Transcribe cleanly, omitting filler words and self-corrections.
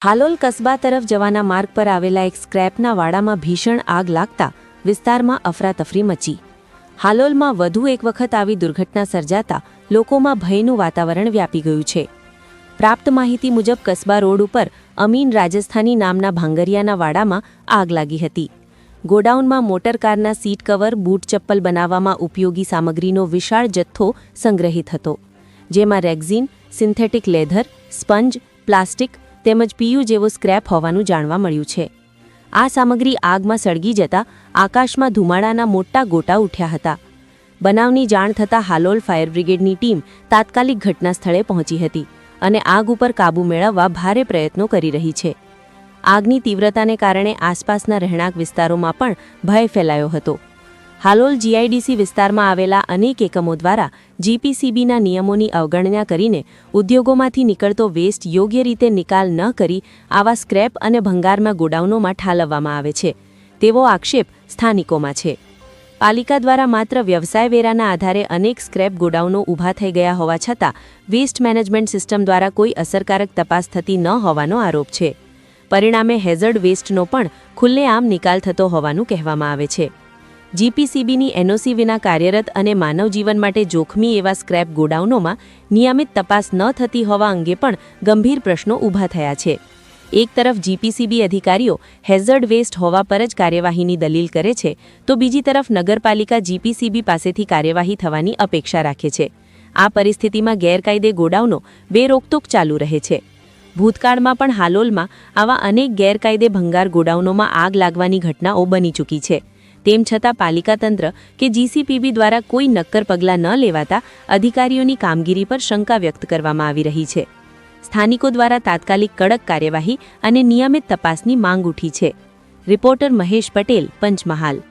હાલોલ કસ્બા તરફ જવાના માર્ગ પર આવેલા એક સ્ક્રેપના વાડામાં ભીષણ આગ લાગતા વિસ્તારમાં અફરાતફરી મચી. હાલોલમાં વધુ એક વખત આવી દુર્ઘટના સર્જાતા લોકોમાં ભયનું વાતાવરણ વ્યાપી ગયું છે. પ્રાપ્ત માહિતી મુજબ કસ્બા રોડ ઉપર અમીન રાજસ્થાની નામના ભાંગરિયાના વાડામાં આગ લાગી હતી. ગોડાઉનમાં મોટરકારના સીટ કવર, બૂટ ચપ્પલ બનાવવામાં ઉપયોગી સામગ્રીનો વિશાળ જથ્થો સંગ્રહિત હતો, જેમાં rexine, synthetic leather, sponge, plastic તેમજ પીયુ જેવો સ્ક્રેપ હોવાનું જાણવા મળ્યું છે. આ સામગ્રી આગમાં સળગી જતા આકાશમાં ધુમાડાના મોટા ગોટા ઉઠ્યા હતા. બનાવની જાણ થતાં હાલોલ ફાયર બ્રિગેડની ટીમ તાત્કાલિક ઘટના સ્થળે પહોંચી હતી અને આગ ઉપર કાબૂ મેળવવા ભારે પ્રયત્નો કરી રહી છે. આગની તીવ્રતાને કારણે આસપાસના રહેણાંક વિસ્તારોમાં પણ ભય ફેલાયો હતો. હાલોલ જીઆઈડીસી વિસ્તારમાં આવેલા અનેક એકમો દ્વારા જીપીસીબીના નિયમોની અવગણના કરીને ઉદ્યોગોમાંથી નીકળતો વેસ્ટ યોગ્ય રીતે નિકાલ ન કરી આવા સ્ક્રેપ અને ભંગારમાં ગોડાઉનોમાં ઠાલવવામાં આવે છે તેવો આક્ષેપ સ્થાનિકોમાં છે. પાલિકા દ્વારા માત્ર વ્યવસાય વેરાના આધારે અનેક સ્ક્રેપ ગોડાઉનો ઊભા થઈ ગયા હોવા છતાં વેસ્ટ મેનેજમેન્ટ સિસ્ટમ દ્વારા કોઈ અસરકારક તપાસ થતી ન હોવાનો આરોપ છે. પરિણામે હેઝર્ડ વેસ્ટનો પણ ખુલ્લેઆમ નિકાલ થતો હોવાનું કહેવામાં આવે છે. જીપીસીબીની એનઓસી વિના કાર્યરત અને માનવ જીવન માટે જોખમી એવા સ્ક્રેપ ગોડાઉનોમાં નિયમિત તપાસ ન થતી હોવા અંગે પણ ગંભીર પ્રશ્નો ઊભા થયા છે. એક તરફ જીપીસીબી અધિકારીઓ હેઝર્ડ વેસ્ટ હોવા પર જ કાર્યવાહીની દલીલ કરે છે, તો બીજી તરફ નગરપાલિકા જીપીસીબી પાસેથી કાર્યવાહી થવાની અપેક્ષા રાખે છે. આ પરિસ્થિતિમાં ગેરકાયદે ગોડાઉનો બેરોકટોક ચાલુ રહે છે. ભૂતકાળમાં પણ હાલોલમાં આવા અનેક ગેરકાયદે ભંગાર ગોડાઉનોમાં આગ લાગવાની ઘટનાઓ બની ચૂકી છે. તેમ છતાં પાલિકા તંત્ર કે જીસીપીબી દ્વારા કોઈ નક્કર પગલાં ન લેવાતા અધિકારીઓની કામગીરી પર શંકા વ્યક્ત કરવામાં આવી રહી છે. સ્થાનિકો દ્વારા તાત્કાલિક કડક કાર્યવાહી અને નિયમિત તપાસની માંગ ઉઠી છે. રિપોર્ટર મહેશ પટેલ, પંચમહાલ.